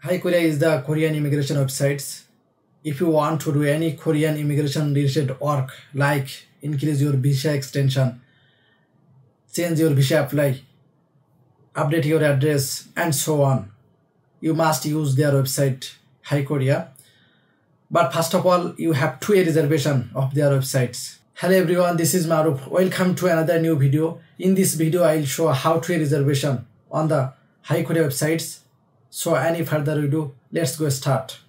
Hi Korea is the Korean immigration websites. If you want to do any Korean immigration related work like increase your visa extension, change your visa apply, update your address and so on, you must use their website Hi Korea. But first of all, you have to a reservation of their websites. Hello everyone, this is Maruf. Welcome to another new video. In this video, I'll show how to a reservation on the Hi Korea websites. So any further ado, let's go start.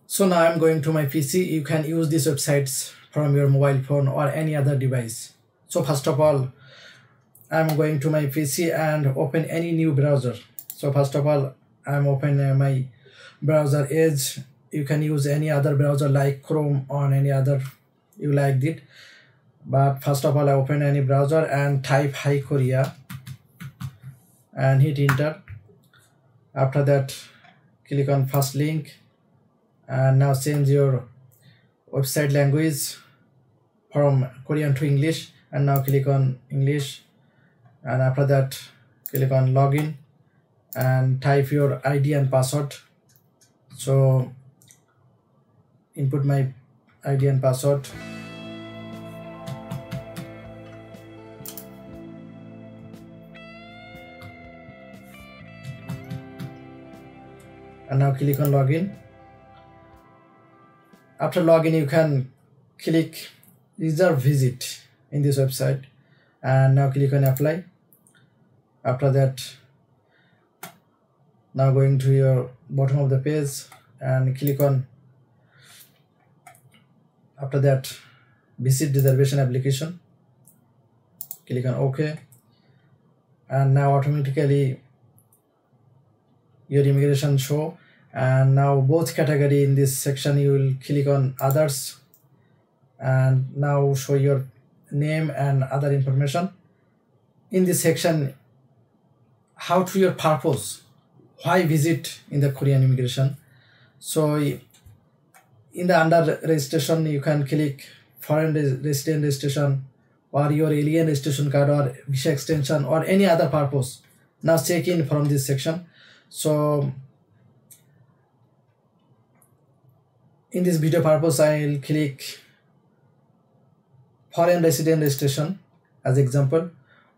So now I'm going to my PC. You can use these websites from your mobile phone or any other device. So first of all, I'm going to my PC and open any new browser. So first of all, I'm opening my browser Edge. You can use any other browser like Chrome or any other you liked it. But first of all, I open any browser and type Hi Korea and hit enter. After that, click on first link and now change your website language from Korean to English and now click on English, and after that click on login and type your ID and password. So input my ID and password. And now click on login. After login, you can click reserve visit in this website and now click on apply. After that, now going to your bottom of the page and click on, after that, visit reservation application. Click on OK, and now automatically your immigration show, and now both category in this section you will click on others and now show your name and other information. In this section, how to your purpose, why visit in the Korean immigration. So in the under registration you can click foreign resident registration or your alien registration card or visa extension or any other purpose. Now check in from this section. So in this video purpose, I'll click foreign resident registration as example,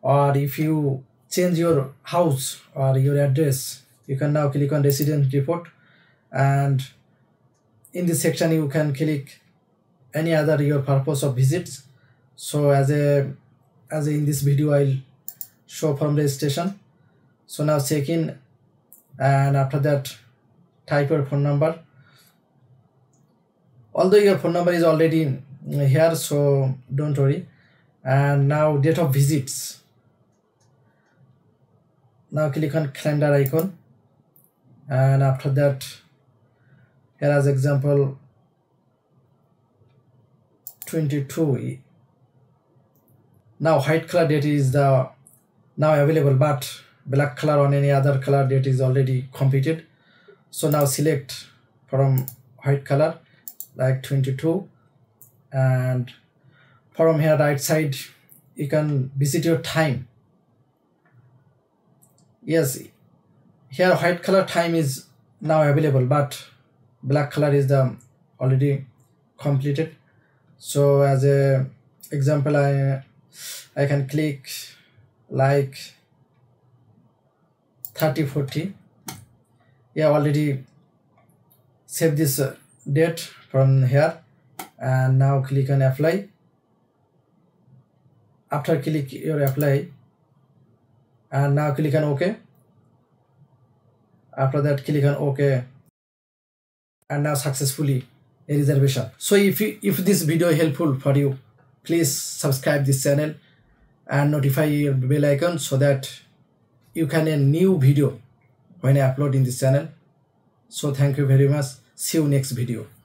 or if you change your house or your address, you can now click on resident report, and in this section you can click any other your purpose of visits. So as in this video I'll show from registration. So now check in, and after that type your phone number, although your phone number is already here, so don't worry. And now date of visits, now click on calendar icon, and after that here as example 22. Now white color date is the now available, but black color on any other color date is already completed. So now select from white color like 22, and from here right side you can visit your time. Yes, here white color time is now available, but black color is the already completed. So as a example, I can click like 3040. Yeah, already save this date from here, and now click on apply. After click your apply, and now click on OK. After that click on OK, and now successfully a reservation. So if this video is helpful for you, please subscribe this channel and notify your bell icon so that you can a new video when I upload in this channel. So thank you very much. See you next video.